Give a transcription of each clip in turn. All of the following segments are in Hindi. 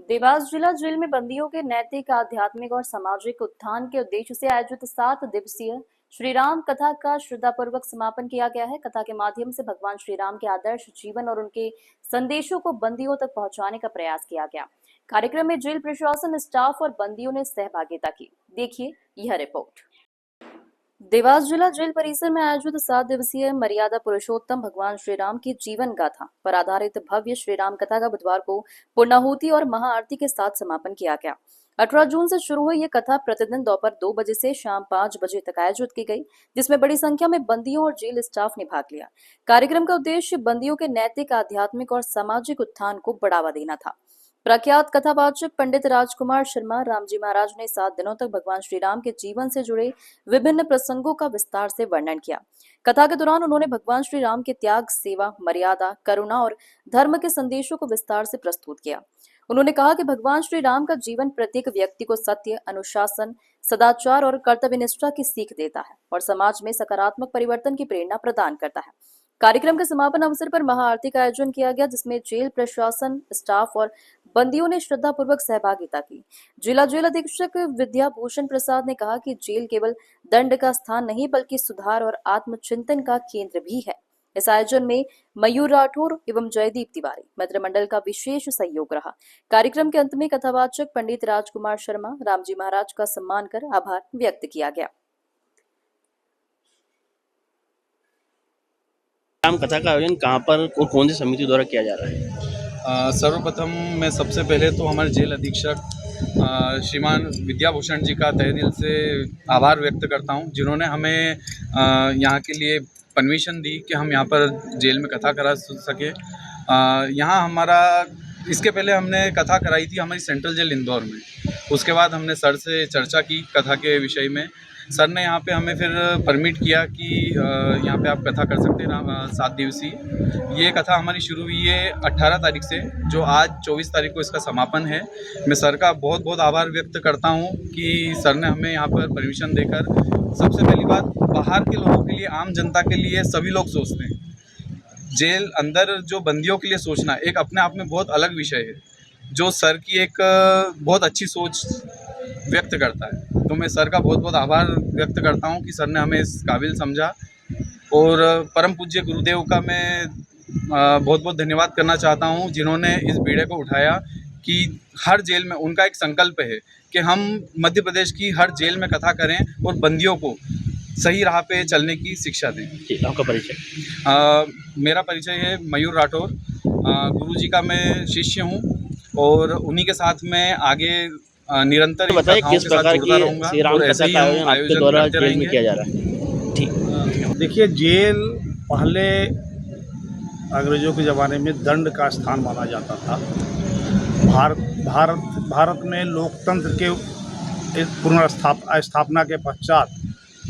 देवास जिला जेल में बंदियों के नैतिक, आध्यात्मिक और सामाजिक उत्थान के उद्देश्य से आयोजित 7 दिवसीय श्री राम कथा का श्रद्धापूर्वक समापन किया गया है। कथा के माध्यम से भगवान श्री राम के आदर्श जीवन और उनके संदेशों को बंदियों तक पहुंचाने का प्रयास किया गया। कार्यक्रम में जेल प्रशासन, स्टाफ और बंदियों ने सहभागिता की। देखिए यह रिपोर्ट। देवास जिला जेल परिसर में आयोजित 7 दिवसीय मर्यादा पुरुषोत्तम भगवान श्री राम की जीवन गाथा पर आधारित भव्य श्री राम कथा का बुधवार को पूर्णाहुति और महाआरती के साथ समापन किया गया। 18 जून से शुरू हुई ये कथा प्रतिदिन दोपहर 2 बजे से शाम 5 बजे तक आयोजित की गई, जिसमें बड़ी संख्या में बंदियों और जेल स्टाफ ने भाग लिया। कार्यक्रम का उद्देश्य बंदियों के नैतिक, आध्यात्मिक और सामाजिक उत्थान को बढ़ावा देना था। प्रख्यात कथावाचक पंडित राजकुमार शर्मा रामजी महाराज ने 7 दिनों तक भगवान श्री राम के जीवन से जुड़े विभिन्न प्रसंगों का विस्तार से वर्णन किया। कथा के दौरान उन्होंने भगवान श्री राम के त्याग, सेवा, मर्यादा, करुणा और धर्म के संदेशों को विस्तार से प्रस्तुत किया। उन्होंने कहा कि भगवान श्री राम का जीवन प्रत्येक व्यक्ति को सत्य, अनुशासन, सदाचार और कर्तव्यनिष्ठा की सीख देता है और समाज में सकारात्मक परिवर्तन की प्रेरणा प्रदान करता है। कार्यक्रम के समापन अवसर पर महाआरती का आयोजन किया गया, जिसमें जेल प्रशासन, स्टाफ और बंदियों ने श्रद्धापूर्वक सहभागिता की। जिला जेल अधीक्षक विद्याभूषण प्रसाद ने कहा कि जेल केवल दंड का स्थान नहीं बल्कि सुधार और आत्मचिंतन का केंद्र भी है। इस आयोजन में मयूर राठौर एवं जयदीप तिवारी मित्र मंडल का विशेष सहयोग रहा। कार्यक्रम के अंत में कथावाचक पंडित राजकुमार शर्मा रामजी महाराज का सम्मान कर आभार व्यक्त किया गया। राम कथा का आयोजन कहाँ पर और कौन सी समिति द्वारा किया जा रहा है? सर्वप्रथम मैं सबसे पहले तो हमारे जेल अधीक्षक श्रीमान विद्याभूषण जी का तहे दिल से आभार व्यक्त करता हूं, जिन्होंने हमें यहाँ के लिए परमिशन दी कि हम यहाँ पर जेल में कथा करा सके। यहाँ हमारा इसके पहले हमने कथा कराई थी हमारी सेंट्रल जेल इंदौर में। उसके बाद हमने सर से चर्चा की कथा के विषय में। सर ने यहाँ पे हमें फिर परमिट किया कि यहाँ पे आप कथा कर सकते हैं 7 दिवसीय। ये कथा हमारी शुरू हुई है 18 तारीख से, जो आज 24 तारीख को इसका समापन है। मैं सर का बहुत बहुत आभार व्यक्त करता हूँ कि सर ने हमें यहाँ पर परमिशन देकर, सबसे पहली बात बाहर के लोगों के लिए, आम जनता के लिए सभी लोग सोचते हैं, जेल अंदर जो बंदियों के लिए सोचना एक अपने आप में बहुत अलग विषय है, जो सर की एक बहुत अच्छी सोच व्यक्त करता है। तो मैं सर का बहुत बहुत आभार व्यक्त करता हूं कि सर ने हमें इस काबिल समझा। और परम पूज्य गुरुदेव का मैं बहुत बहुत धन्यवाद करना चाहता हूं, जिन्होंने इस बीड़े को उठाया कि हर जेल में उनका एक संकल्प है कि हम मध्य प्रदेश की हर जेल में कथा करें और बंदियों को सही राह पे चलने की शिक्षा दें। आपका परिचय? मेरा परिचय है मयूर राठौर। गुरुजी का मैं शिष्य हूं और उन्हीं के साथ मैं आगे निरंतर बताइए किस प्रकार की श्री राम कथा का आयोजन आपके द्वारा जेल में किया जा रहा है? ठीक। देखिए, जेल पहले अंग्रेजों के ज़माने में दंड का स्थान माना जाता था। भारत में लोकतंत्र के पुनर्स्थापना के पश्चात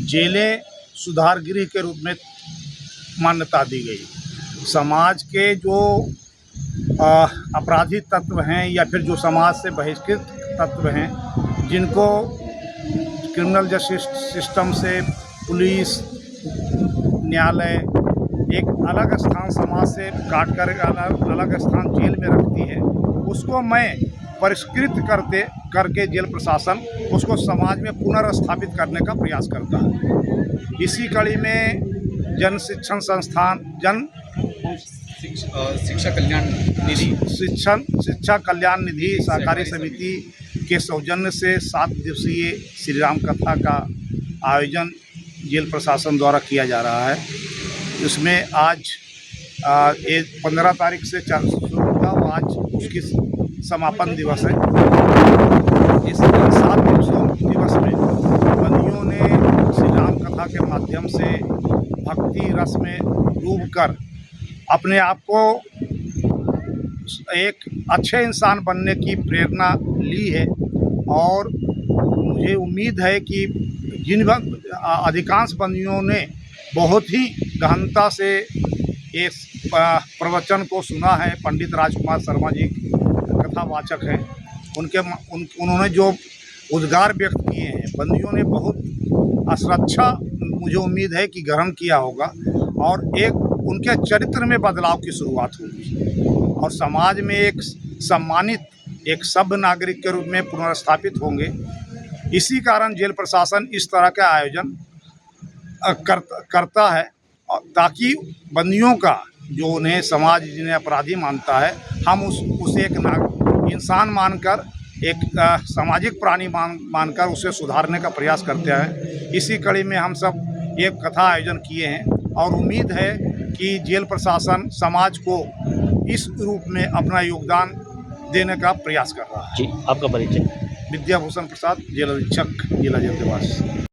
जेलें सुधार गृह के रूप में मान्यता दी गई। समाज के जो अपराधी तत्व हैं या फिर जो समाज से बहिष्कृत तत्व हैं, जिनको क्रिमिनल जस्टिस सिस्टम से पुलिस, न्यायालय एक अलग स्थान समाज से काट कर अलग स्थान जेल में रखती है, उसको मैं परिष्कृत करके जेल प्रशासन उसको समाज में पुनर्स्थापित करने का प्रयास करता है। इसी कड़ी में जन शिक्षण संस्थान, शिक्षा कल्याण निधि सहकारी समिति के सौजन्य से 7 दिवसीय श्री राम कथा का आयोजन जेल प्रशासन द्वारा किया जा रहा है। इसमें आज 15 तारीख से शुरू हुआ, आज उसकी समापन दिवस है। इस 7 दिवस में बंदियों ने श्री राम कथा के माध्यम से भक्ति रस में डूबकर अपने आप को एक अच्छे इंसान बनने की प्रेरणा ली है। और मुझे उम्मीद है कि जिन अधिकांश बंदियों ने बहुत ही गहनता से इस प्रवचन को सुना है। पंडित राजकुमार शर्मा जी कथावाचक हैं, उन्होंने जो उद्गार व्यक्त किए हैं, बंदियों ने बहुत अश्रद्धा मुझे उम्मीद है कि ग्रहण किया होगा और एक उनके चरित्र में बदलाव की शुरुआत होगी और समाज में एक सम्मानित, एक सभ्य नागरिक के रूप में पुनर्स्थापित होंगे। इसी कारण जेल प्रशासन इस तरह का आयोजन करता है ताकि बंदियों का जो उन्हें समाज जिन्हें अपराधी मानता है, हम उसे एक इंसान मानकर, एक सामाजिक प्राणी मानकर उसे सुधारने का प्रयास करते हैं। इसी कड़ी में हम सब एक कथा आयोजन किए हैं और उम्मीद है कि जेल प्रशासन समाज को इस रूप में अपना योगदान देने का प्रयास कर रहा है। जी, आपका परिचय? विद्याभूषण प्रसाद, जेल अधीक्षक, जिला जेल देवास।